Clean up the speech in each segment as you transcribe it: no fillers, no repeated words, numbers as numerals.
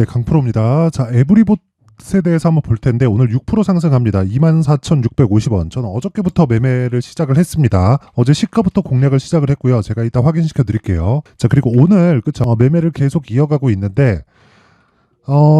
네, 강프로입니다. 자, 에브리봇에 대해서 한번 볼 텐데 오늘 6% 상승합니다. 24,650원. 저는 어저께부터 매매를 시작을 했습니다. 어제 시가부터 공략을 시작을 했고요. 제가 이따 확인시켜 드릴게요. 자, 그리고 오늘 그쵸, 매매를 계속 이어가고 있는데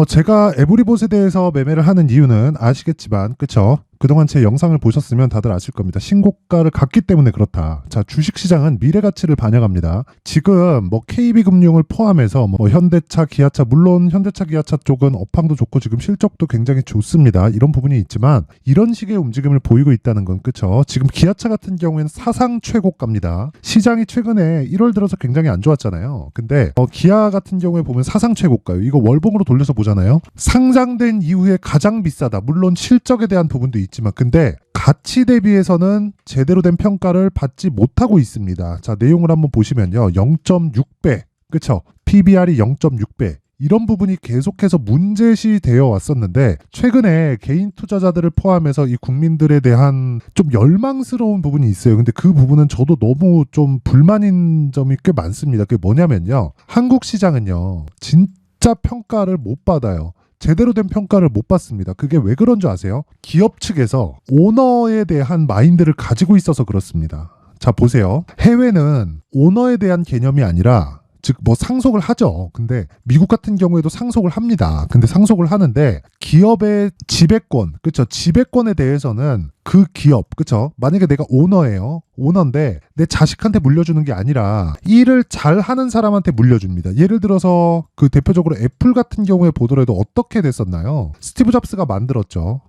제가 에브리봇에 대해서 매매를 하는 이유는 아시겠지만, 그쵸? 그동안 제 영상을 보셨으면 다들 아실 겁니다. 신고가를 갔기 때문에 그렇다. 자, 주식시장은 미래가치를 반영합니다. 지금 KB금융을 포함해서 현대차, 기아차, 물론 현대차, 기아차 쪽은 업황도 좋고 지금 실적도 굉장히 좋습니다. 이런 부분이 있지만 이런 식의 움직임을 보이고 있다는 건, 그쵸? 지금 기아차 같은 경우에는 사상 최고가입니다. 시장이 최근에 1월 들어서 굉장히 안 좋았잖아요. 근데 기아 같은 경우에 보면 사상 최고가요. 이거 월봉으로 돌려서 보잖아요. 상장된 이후에 가장 비싸다. 물론 실적에 대한 부분도 있지만, 근데 가치 대비해서는 제대로 된 평가를 받지 못하고 있습니다. 자, 내용을 한번 보시면요. 0.6배, 그쵸? PBR이 0.6배. 이런 부분이 계속해서 문제시 되어 왔었는데, 최근에 개인 투자자들을 포함해서 이 국민들에 대한 좀 열망스러운 부분이 있어요. 근데 그 부분은 저도 너무 좀 불만인 점이 꽤 많습니다. 그게 뭐냐면요. 한국 시장은요, 진짜 평가를 못 받아요. 제대로 된 평가를 못 받습니다. 그게 왜 그런 줄 아세요? 기업 측에서 오너에 대한 마인드를 가지고 있어서 그렇습니다. 자, 보세요. 해외는 오너에 대한 개념이 아니라, 즉 상속을 하죠. 근데 미국 같은 경우에도 상속을 합니다. 근데 상속을 하는데 기업의 지배권, 그쵸? 지배권에 대해서는 그 기업, 그쵸? 만약에 내가 오너예요. 오너인데 내 자식한테 물려주는 게 아니라 일을 잘하는 사람한테 물려줍니다. 예를 들어서 그 대표적으로 애플 같은 경우에 보더라도 어떻게 됐었나요? 스티브 잡스가 만들었죠.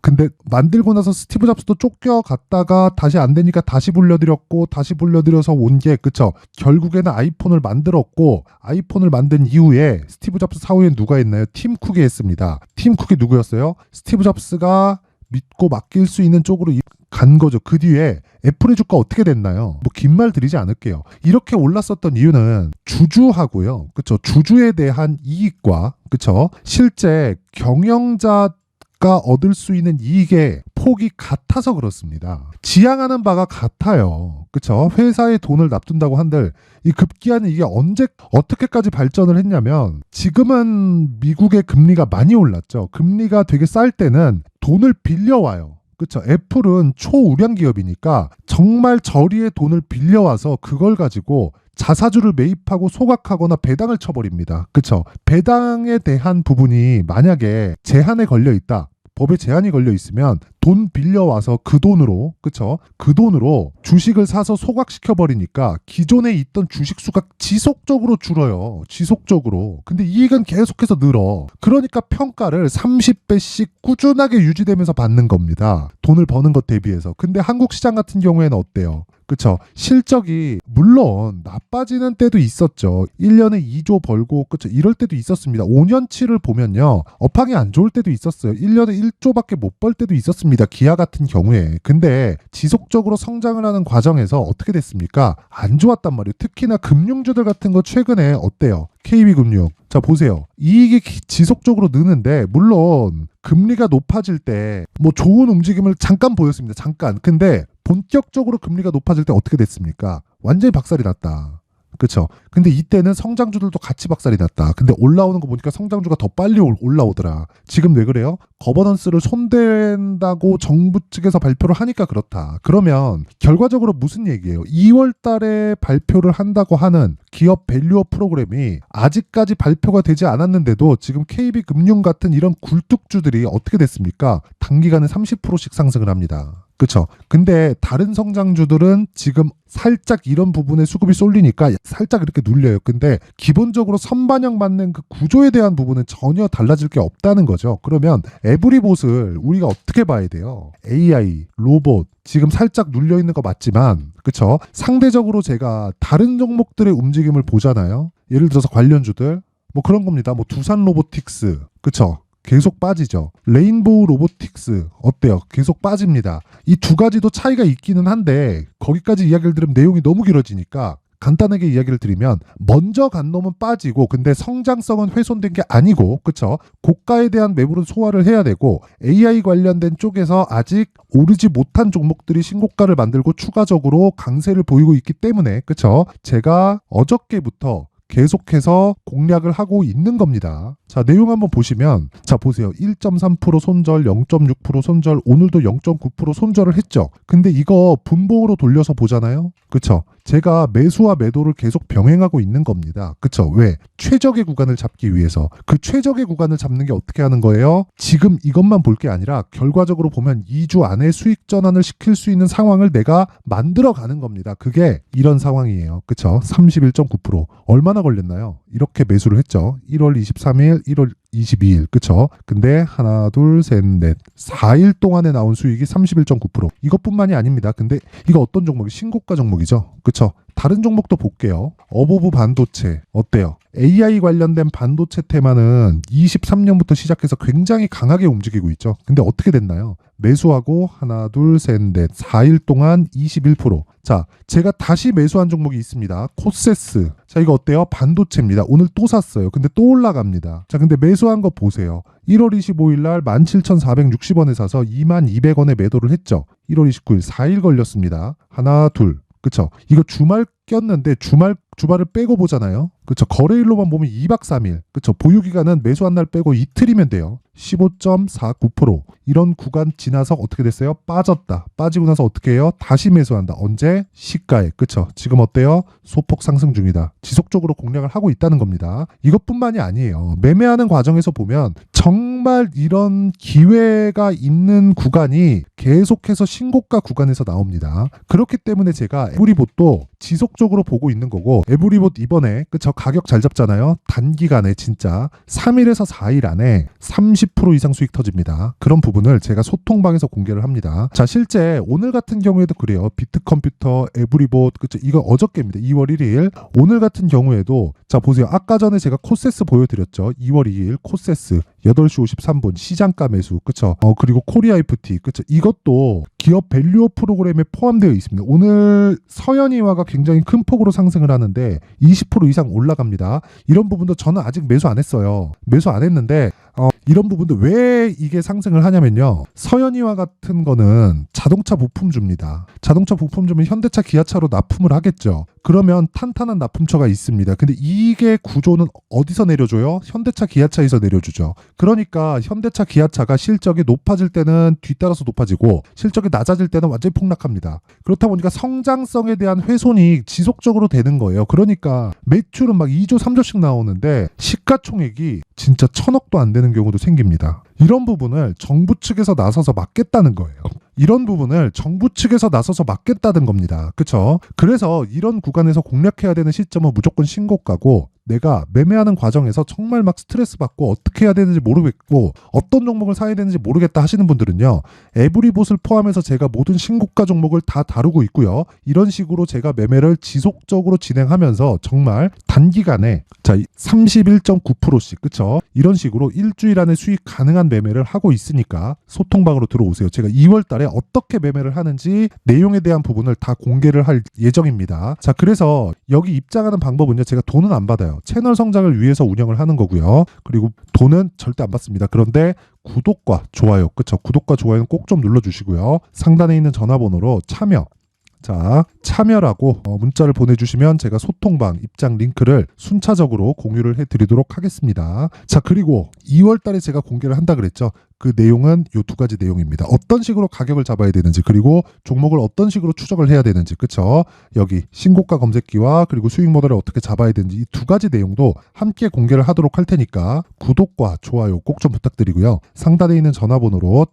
근데 만들고 나서 스티브 잡스도 쫓겨갔다가 다시 안 되니까 다시 불려드렸고 다시 불려드려서 온 게, 그쵸? 결국에는 아이폰을 만들었고, 아이폰을 만든 이후에 스티브 잡스 사후에 누가 했나요? 팀 쿡이 했습니다. 팀 쿡이 누구였어요? 스티브 잡스가 믿고 맡길 수 있는 쪽으로 간 거죠. 그 뒤에 애플의 주가 어떻게 됐나요? 긴 말 드리지 않을게요. 이렇게 올랐었던 이유는 주주하고요. 그쵸? 주주에 대한 이익과, 그쵸? 실제 경영자가 얻을 수 있는 이익의 폭이 같아서 그렇습니다. 지향하는 바가 같아요. 그쵸? 회사에 돈을 납둔다고 한들 이 급기야는 이게 언제 어떻게까지 발전을 했냐면, 지금은 미국의 금리가 많이 올랐죠. 금리가 되게 쌀 때는 돈을 빌려와요. 그쵸? 애플은 초우량 기업이니까 정말 저리의 돈을 빌려와서 그걸 가지고 자사주를 매입하고 소각하거나 배당을 쳐버립니다. 그쵸? 배당에 대한 부분이 만약에 제한에 걸려 있다. 법에 제한이 걸려 있으면 돈 빌려와서 그 돈으로, 그쵸? 그 돈으로 주식을 사서 소각시켜 버리니까 기존에 있던 주식 수가 지속적으로 줄어요. 지속적으로. 근데 이익은 계속해서 늘어. 그러니까 평가를 30배씩 꾸준하게 유지되면서 받는 겁니다. 돈을 버는 것 대비해서. 근데 한국 시장 같은 경우에는 어때요? 그쵸? 실적이 물론 나빠지는 때도 있었죠. 1년에 2조 벌고, 그쵸? 이럴 때도 있었습니다. 5년치를 보면요, 업황이 안 좋을 때도 있었어요. 1년에 1조밖에 못 벌 때도 있었습니다. 기아 같은 경우에. 근데 지속적으로 성장을 하는 과정에서 어떻게 됐습니까? 안 좋았단 말이에요. 특히나 금융주들 같은 거 최근에 어때요? KB금융. 자, 보세요. 이익이 지속적으로 느는데, 물론 금리가 높아질 때 좋은 움직임을 잠깐 보였습니다. 잠깐. 근데 본격적으로 금리가 높아질 때 어떻게 됐습니까? 완전히 박살이 났다. 그쵸? 근데 이때는 성장주들도 같이 박살이 났다. 근데 올라오는 거 보니까 성장주가 더 빨리 올라오더라. 지금 왜 그래요? 거버넌스를 손댄다고 정부 측에서 발표를 하니까 그렇다. 그러면 결과적으로 무슨 얘기예요? 2월 달에 발표를 한다고 하는 기업 밸류업 프로그램이 아직까지 발표가 되지 않았는데도 지금 KB금융 같은 이런 굴뚝주들이 어떻게 됐습니까? 단기간에 30%씩 상승을 합니다. 그쵸? 근데 다른 성장주들은 지금 살짝 이런 부분에 수급이 쏠리니까 살짝 이렇게 눌려요. 근데 기본적으로 선반영 맞는 그 구조에 대한 부분은 전혀 달라질 게 없다는 거죠. 그러면 에브리봇을 우리가 어떻게 봐야 돼요? AI, 로봇, 지금 살짝 눌려 있는 거 맞지만, 그쵸? 상대적으로 제가 다른 종목들의 움직임을 보잖아요. 예를 들어서 관련주들, 그런 겁니다. 두산 로보틱스, 그쵸? 계속 빠지죠. 레인보우 로보틱스 어때요? 계속 빠집니다. 이 두 가지도 차이가 있기는 한데 거기까지 이야기를 들으면 내용이 너무 길어지니까 간단하게 이야기를 드리면, 먼저 간 놈은 빠지고 근데 성장성은 훼손된 게 아니고, 그쵸? 고가에 대한 매물은 소화를 해야 되고, AI 관련된 쪽에서 아직 오르지 못한 종목들이 신고가를 만들고 추가적으로 강세를 보이고 있기 때문에, 그쵸? 제가 어저께부터 계속해서 공략을 하고 있는 겁니다. 자, 내용 한번 보시면, 자, 보세요. 1.3% 손절, 0.6% 손절, 오늘도 0.9% 손절을 했죠. 근데 이거 분봉으로 돌려서 보잖아요. 그쵸? 제가 매수와 매도를 계속 병행하고 있는 겁니다. 그쵸? 왜? 최적의 구간을 잡기 위해서. 그 최적의 구간을 잡는 게 어떻게 하는 거예요? 지금 이것만 볼 게 아니라 결과적으로 보면 2주 안에 수익 전환을 시킬 수 있는 상황을 내가 만들어 가는 겁니다. 그게 이런 상황이에요. 그쵸? 31.9%. 얼마나 걸렸나요? 이렇게 매수를 했죠. 1월 23일, 1월 22일. 그쵸? 근데 하나, 둘, 셋, 넷. 4일 동안에 나온 수익이 31.9%. 이것뿐만이 아닙니다. 근데 이거 어떤 종목이 신고가 종목이죠? 그쵸? 다른 종목도 볼게요. 어보브 반도체 어때요? AI 관련된 반도체 테마는 23년부터 시작해서 굉장히 강하게 움직이고 있죠. 근데 어떻게 됐나요? 매수하고 하나, 둘, 셋, 넷. 4일 동안 21%. 자, 제가 다시 매수한 종목이 있습니다. 코세스. 자, 이거 어때요? 반도체입니다. 오늘 또 샀어요. 근데 또 올라갑니다. 자, 근데 매수한 거 보세요. 1월 25일 날 17,460원에 사서 22,200원에 매도를 했죠. 1월 29일 4일 걸렸습니다. 하나, 둘. 그쵸? 이거 주말 꼈는데 주말을 빼고 보잖아요. 그쵸? 거래일로만 보면 2박 3일. 그쵸? 보유기간은 매수한 날 빼고 이틀이면 돼요. 15.49%. 이런 구간 지나서 어떻게 됐어요? 빠졌다. 빠지고 나서 어떻게 해요? 다시 매수한다. 언제? 시가에. 그쵸? 지금 어때요? 소폭 상승 중이다. 지속적으로 공략을 하고 있다는 겁니다. 이것뿐만이 아니에요. 매매하는 과정에서 보면 정말 이런 기회가 있는 구간이 계속해서 신고가 구간에서 나옵니다. 그렇기 때문에 제가 에브리봇도 지속적으로 보고 있는 거고, 에브리봇 이번에 그쵸? 가격 잘 잡잖아요. 단기간에 진짜 3일에서 4일 안에 30% 이상 수익 터집니다. 그런 부분을 제가 소통방에서 공개를 합니다. 자, 실제 오늘 같은 경우에도 그래요. 비트컴퓨터, 에브리봇, 그쵸? 이거 어저께입니다. 2월 1일. 오늘 같은 경우에도 자, 보세요. 아까 전에 제가 코세스 보여드렸죠. 2월 2일 코세스 8시 53분 시장가 매수. 그쵸? 그리고 코리아 FT. 그쵸? 이것도 기업 밸류업 프로그램에 포함되어 있습니다. 오늘 서현이화가 굉장히 큰 폭으로 상승을 하는데 20% 이상 올라갑니다. 이런 부분도 저는 아직 매수 안 했어요. 매수 안 했는데 이런 부분도 왜 이게 상승을 하냐면요. 서현이화 같은 거는 자동차 부품주입니다. 자동차 부품주면 현대차, 기아차로 납품을 하겠죠. 그러면 탄탄한 납품처가 있습니다. 근데 이게 구조는 어디서 내려줘요? 현대차, 기아차에서 내려주죠. 그러니까 현대차, 기아차가 실적이 높아질 때는 뒤따라서 높아지고 실적이 낮아질 때는 완전히 폭락합니다. 그렇다 보니까 성장성에 대한 훼손이 지속적으로 되는 거예요. 그러니까 매출은 막 2조, 3조씩 나오는데 시가총액이 진짜 1,000억도 안 되는 경우도 생깁니다. 이런 부분을 정부 측에서 나서서 막겠다는 거예요. 이런 부분을 정부 측에서 나서서 막겠다는 겁니다. 그쵸? 그래서 이런 구간에서 공략해야 되는 시점은 무조건 신고가고, 내가 매매하는 과정에서 정말 막 스트레스 받고 어떻게 해야 되는지 모르겠고 어떤 종목을 사야 되는지 모르겠다 하시는 분들은요. 에브리봇을 포함해서 제가 모든 신고가 종목을 다 다루고 있고요. 이런 식으로 제가 매매를 지속적으로 진행하면서 정말 단기간에 자 31.9%씩 그쵸? 이런 식으로 일주일 안에 수익 가능한 매매를 하고 있으니까 소통방으로 들어오세요. 제가 2월 달에 어떻게 매매를 하는지 내용에 대한 부분을 다 공개를 할 예정입니다. 자, 그래서 여기 입장하는 방법은요. 제가 돈은 안 받아요. 채널 성장을 위해서 운영을 하는 거고요. 그리고 돈은 절대 안 받습니다. 그런데 구독과 좋아요, 그쵸? 구독과 좋아요는 꼭 좀 눌러주시고요. 상단에 있는 전화번호로 참여라고 문자를 보내주시면 제가 소통방 입장 링크를 순차적으로 공유를 해드리도록 하겠습니다. 자, 그리고 2월 달에 제가 공개를 한다 그랬죠. 그 내용은 이 두 가지 내용입니다. 어떤 식으로 가격을 잡아야 되는지, 그리고 종목을 어떤 식으로 추적을 해야 되는지, 그쵸? 여기 신고가 검색기와 그리고 수익 모델을 어떻게 잡아야 되는지 이 두 가지 내용도 함께 공개를 하도록 할 테니까 구독과 좋아요 꼭 좀 부탁드리고요. 상단에 있는 전화번호로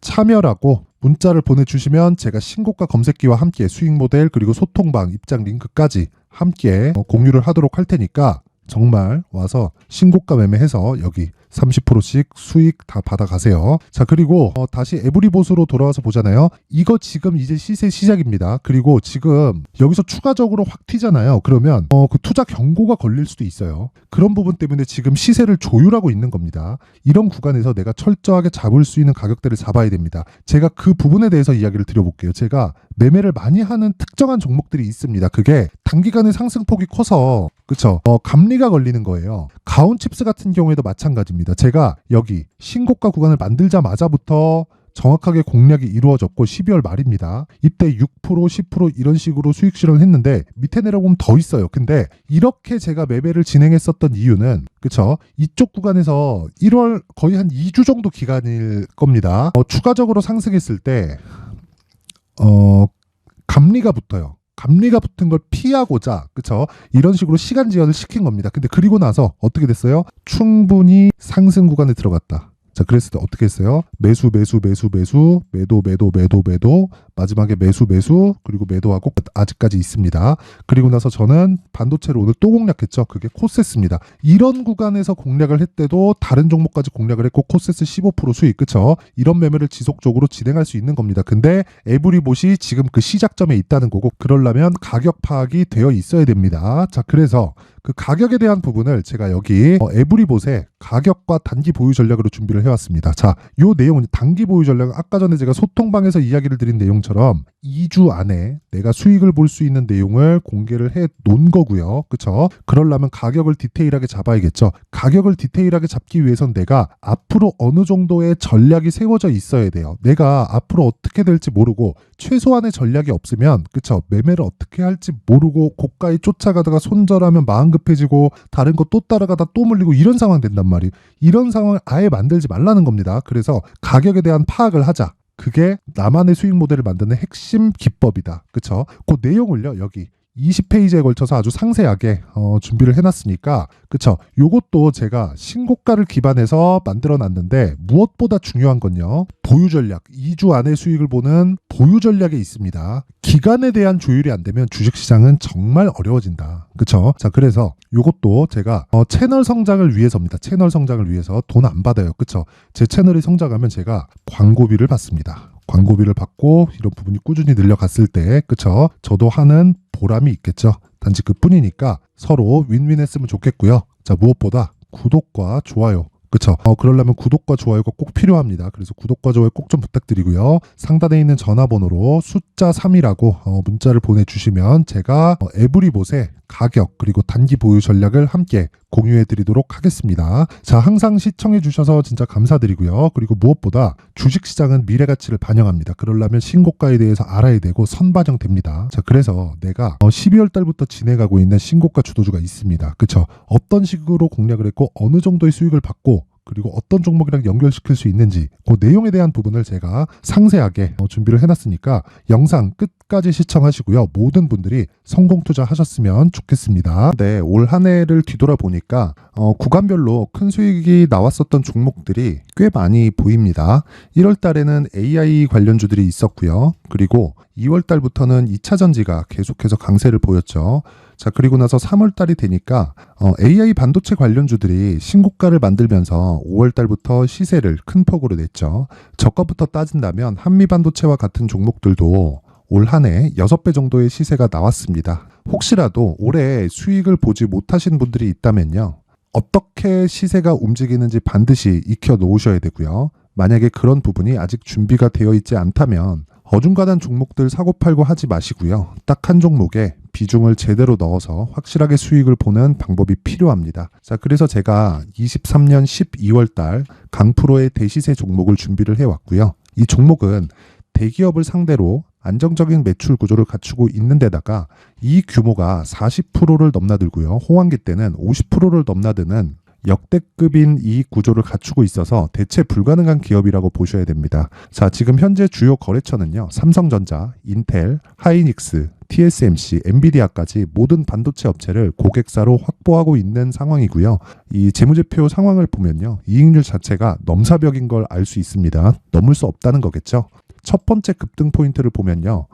참여라고 문자를 보내주시면 제가 신고가 검색기와 함께 수익 모델 그리고 소통방 입장 링크까지 함께 공유를 하도록 할 테니까 정말 와서 신고가 매매해서 여기 30%씩 수익 다 받아가세요. 자, 그리고 다시 에브리봇으로 돌아와서 보잖아요. 이거 지금 이제 시세 시작입니다. 그리고 지금 여기서 추가적으로 확 튀잖아요. 그러면 그 투자 경고가 걸릴 수도 있어요. 그런 부분 때문에 지금 시세를 조율하고 있는 겁니다. 이런 구간에서 내가 철저하게 잡을 수 있는 가격대를 잡아야 됩니다. 제가 그 부분에 대해서 이야기를 드려볼게요. 제가 매매를 많이 하는 특정한 종목들이 있습니다. 그게 단기간에 상승폭이 커서 그쵸? 감리가 걸리는 거예요. 가온칩스 같은 경우에도 마찬가지입니다. 제가 여기 신고가 구간을 만들자마자부터 정확하게 공략이 이루어졌고 12월 말입니다. 이때 6%, 10% 이런 식으로 수익 실현을 했는데 밑에 내려보면 더 있어요. 근데 이렇게 제가 매매를 진행했었던 이유는 그쵸? 이쪽 구간에서 1월 거의 한 2주 정도 기간일 겁니다. 추가적으로 상승했을 때 감리가 붙어요. 감리가 붙은 걸 피하고자 그쵸? 이런 식으로 시간 지연을 시킨 겁니다. 근데 그리고 나서 어떻게 됐어요? 충분히 상승 구간에 들어갔다. 자, 그랬을 때 어떻게 했어요? 매수, 매도, 마지막에 매수, 그리고 매도하고 아직까지 있습니다. 그리고 나서 저는 반도체를 오늘 또 공략했죠. 그게 코세스입니다. 이런 구간에서 공략을 했대도 다른 종목까지 공략을 했고 코세스 15% 수익, 그쵸? 이런 매매를 지속적으로 진행할 수 있는 겁니다. 근데 에브리봇이 지금 그 시작점에 있다는 거고 그러려면 가격 파악이 되어 있어야 됩니다. 자, 그래서 그 가격에 대한 부분을 제가 여기 에브리봇의 가격과 단기 보유 전략으로 준비를 해왔습니다. 자, 요 내용은 단기 보유 전략은 아까 전에 제가 소통방에서 이야기를 드린 내용처럼 2주 안에 내가 수익을 볼 수 있는 내용을 공개를 해 놓은 거고요. 그쵸? 그러려면 가격을 디테일하게 잡아야겠죠. 가격을 디테일하게 잡기 위해선 내가 앞으로 어느 정도의 전략이 세워져 있어야 돼요. 내가 앞으로 어떻게 될지 모르고 최소한의 전략이 없으면 그쵸? 매매를 어떻게 할지 모르고 고가에 쫓아가다가 손절하면 마음 급해지고 다른 거 또 따라가다 또 물리고 이런 상황 된단 말이에요. 이런 상황을 아예 만들지 말라는 겁니다. 그래서 가격에 대한 파악을 하자. 그게 나만의 수익 모델을 만드는 핵심 기법이다. 그쵸? 그 내용을요, 여기 20페이지에 걸쳐서 아주 상세하게 준비를 해놨으니까 그쵸? 요것도 제가 신고가를 기반해서 만들어 놨는데 무엇보다 중요한 건요, 보유 전략, 2주 안에 수익을 보는 보유 전략에 있습니다. 기간에 대한 조율이 안 되면 주식시장은 정말 어려워진다. 그쵸? 자, 그래서 요것도 제가 채널 성장을 위해서입니다. 채널 성장을 위해서 돈 안 받아요. 그쵸? 제 채널이 성장하면 제가 광고비를 받습니다. 광고비를 받고 이런 부분이 꾸준히 늘려갔을 때 그쵸? 저도 하는 보람이 있겠죠. 단지 그뿐이니까 서로 윈윈했으면 좋겠고요. 자, 무엇보다 구독과 좋아요 그쵸? 그러려면 구독과 좋아요가 꼭 필요합니다. 그래서 구독과 좋아요 꼭 좀 부탁드리고요. 상단에 있는 전화번호로 숫자 3이라고 문자를 보내주시면 제가 에브리봇의 가격 그리고 단기 보유 전략을 함께 공유해 드리도록 하겠습니다. 자, 항상 시청해 주셔서 진짜 감사드리고요. 그리고 무엇보다 주식시장은 미래가치를 반영합니다. 그러려면 신고가에 대해서 알아야 되고 선반영됩니다. 자, 그래서 내가 12월 달부터 진행하고 있는 신고가 주도주가 있습니다. 그쵸? 어떤 식으로 공략을 했고 어느 정도의 수익을 받고 그리고 어떤 종목이랑 연결시킬 수 있는지 그 내용에 대한 부분을 제가 상세하게 준비를 해놨으니까 영상 끝까지 시청하시고요. 모든 분들이 성공 투자하셨으면 좋겠습니다. 네, 올 한 해를 뒤돌아보니까 구간별로 큰 수익이 나왔었던 종목들이 꽤 많이 보입니다. 1월 달에는 AI 관련주들이 있었고요. 그리고 2월 달부터는 2차 전지가 계속해서 강세를 보였죠. 자, 그리고 나서 3월 달이 되니까 AI 반도체 관련주들이 신고가를 만들면서 5월 달부터 시세를 큰 폭으로 냈죠. 저가부터 따진다면 한미 반도체와 같은 종목들도 올 한 해 6배 정도의 시세가 나왔습니다. 혹시라도 올해 수익을 보지 못하신 분들이 있다면요, 어떻게 시세가 움직이는지 반드시 익혀 놓으셔야 되고요. 만약에 그런 부분이 아직 준비가 되어 있지 않다면 어중간한 종목들 사고팔고 하지 마시고요. 딱 한 종목에 비중을 제대로 넣어서 확실하게 수익을 보는 방법이 필요합니다. 자, 그래서 제가 23년 12월 달 강프로의 대시세 종목을 준비를 해왔고요. 이 종목은 대기업을 상대로 안정적인 매출 구조를 갖추고 있는 데다가 이 규모가 40%를 넘나들고요. 호황기 때는 50%를 넘나드는 역대급인 이익 구조를 갖추고 있어서 대체 불가능한 기업이라고 보셔야 됩니다. 자, 지금 현재 주요 거래처는요, 삼성전자, 인텔, 하이닉스, TSMC, 엔비디아까지 모든 반도체 업체를 고객사로 확보하고 있는 상황이고요. 이 재무제표 상황을 보면요, 이익률 자체가 넘사벽인 걸 알 수 있습니다. 넘을 수 없다는 거겠죠. 첫 번째 급등 포인트를 보면요,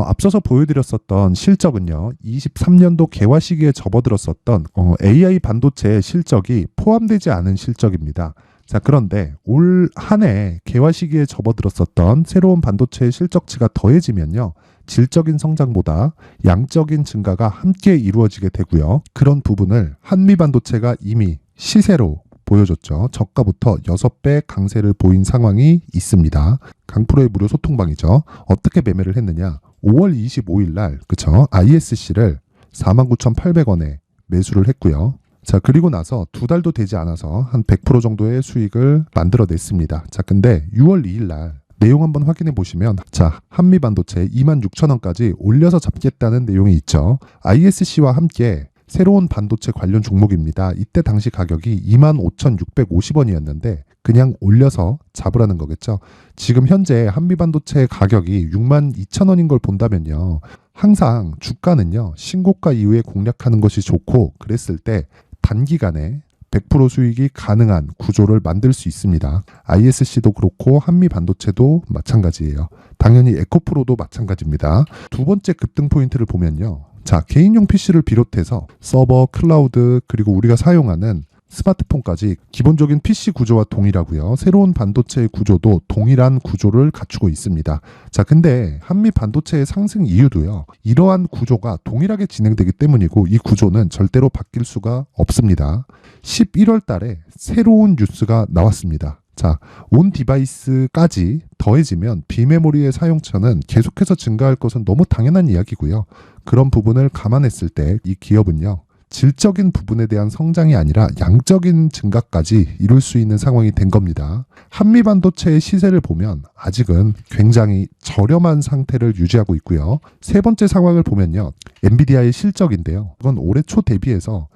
앞서서 보여드렸었던 실적은요, 23년도 개화 시기에 접어들었었던 AI 반도체의 실적이 포함되지 않은 실적입니다. 자, 그런데 올 한 해 개화 시기에 접어들었었던 새로운 반도체의 실적치가 더해지면요, 질적인 성장보다 양적인 증가가 함께 이루어지게 되고요. 그런 부분을 한미 반도체가 이미 시세로 보여줬죠. 저가부터 6배 강세를 보인 상황이 있습니다. 강프로의 무료 소통방이죠. 어떻게 매매를 했느냐? 5월 25일 날, 그쵸? ISC를 49,800원에 매수를 했고요. 자, 그리고 나서 2달도 되지 않아서 한 100% 정도의 수익을 만들어냈습니다. 자, 근데 6월 2일 날 내용 한번 확인해 보시면 자, 한미반도체 26,000원까지 올려서 잡겠다는 내용이 있죠. ISC와 함께 새로운 반도체 관련 종목입니다. 이때 당시 가격이 25,650원이었는데 그냥 올려서 잡으라는 거겠죠. 지금 현재 한미반도체 가격이 62,000원인 걸 본다면요. 항상 주가는요. 신고가 이후에 공략하는 것이 좋고 그랬을 때 단기간에 100% 수익이 가능한 구조를 만들 수 있습니다. ISC도 그렇고 한미반도체도 마찬가지예요. 당연히 에코프로도 마찬가지입니다. 두 번째 급등 포인트를 보면요. 자, 개인용 PC를 비롯해서 서버, 클라우드, 그리고 우리가 사용하는 스마트폰까지 기본적인 PC 구조와 동일하고요. 새로운 반도체의 구조도 동일한 구조를 갖추고 있습니다. 자, 근데 한미 반도체의 상승 이유도요. 이러한 구조가 동일하게 진행되기 때문이고 이 구조는 절대로 바뀔 수가 없습니다. 11월 달에 새로운 뉴스가 나왔습니다. 자, 온 디바이스까지 더해지면 비메모리의 사용처는 계속해서 증가할 것은 너무 당연한 이야기고요. 그런 부분을 감안했을 때 이 기업은요. 질적인 부분에 대한 성장이 아니라 양적인 증가까지 이룰 수 있는 상황이 된 겁니다. 한미반도체의 시세를 보면 아직은 굉장히 저렴한 상태를 유지하고 있고요. 세 번째 상황을 보면요. 엔비디아의 실적인데요. 이건 올해 초 대비해서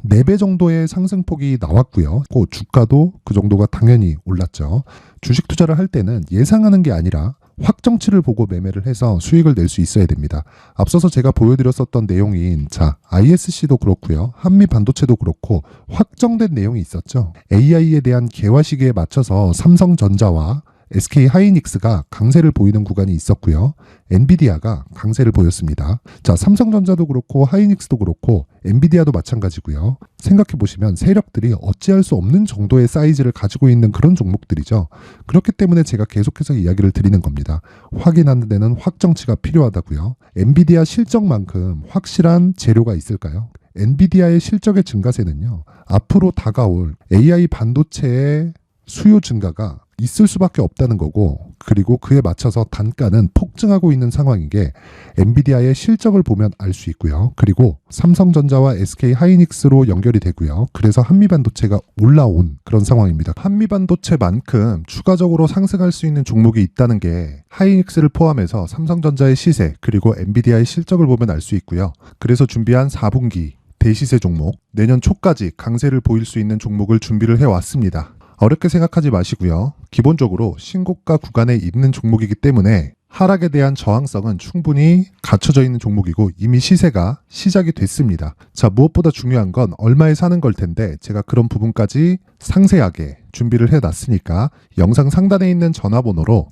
4배 정도의 상승폭이 나왔고요. 그 주가도 그 정도가 당연히 올랐죠. 주식 투자를 할 때는 예상하는 게 아니라 확정치를 보고 매매를 해서 수익을 낼 수 있어야 됩니다. 앞서서 제가 보여드렸었던 내용인 자, ISC도 그렇고요. 한미반도체도 그렇고 확정된 내용이 있었죠. AI에 대한 개화 시기에 맞춰서 삼성전자와 SK 하이닉스가 강세를 보이는 구간이 있었고요. 엔비디아가 강세를 보였습니다. 자, 삼성전자도 그렇고 하이닉스도 그렇고 엔비디아도 마찬가지고요. 생각해 보시면 세력들이 어찌할 수 없는 정도의 사이즈를 가지고 있는 그런 종목들이죠. 그렇기 때문에 제가 계속해서 이야기를 드리는 겁니다. 확인하는 데는 확정치가 필요하다고요. 엔비디아 실적만큼 확실한 재료가 있을까요? 엔비디아의 실적의 증가세는요. 앞으로 다가올 AI 반도체의 수요 증가가 있을 수밖에 없다는 거고 그리고 그에 맞춰서 단가는 폭증하고 있는 상황인 게 엔비디아의 실적을 보면 알 수 있고요. 그리고 삼성전자와 SK 하이닉스로 연결이 되고요. 그래서 한미반도체가 올라온 그런 상황입니다. 한미반도체만큼 추가적으로 상승할 수 있는 종목이 있다는 게 하이닉스를 포함해서 삼성전자의 시세 그리고 엔비디아의 실적을 보면 알 수 있고요. 그래서 준비한 4분기 대시세 종목, 내년 초까지 강세를 보일 수 있는 종목을 준비를 해왔습니다. 어렵게 생각하지 마시고요. 기본적으로 신고가 구간에 있는 종목이기 때문에 하락에 대한 저항성은 충분히 갖춰져 있는 종목이고 이미 시세가 시작이 됐습니다. 자, 무엇보다 중요한 건 얼마에 사는 걸 텐데 제가 그런 부분까지 상세하게 준비를 해놨으니까 영상 상단에 있는 전화번호로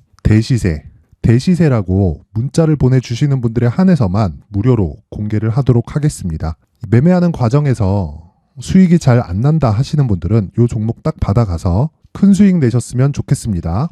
대시세라고 문자를 보내주시는 분들에 한해서만 무료로 공개를 하도록 하겠습니다. 매매하는 과정에서 수익이 잘 안 난다 하시는 분들은 이 종목 딱 받아가서 큰 수익 내셨으면 좋겠습니다.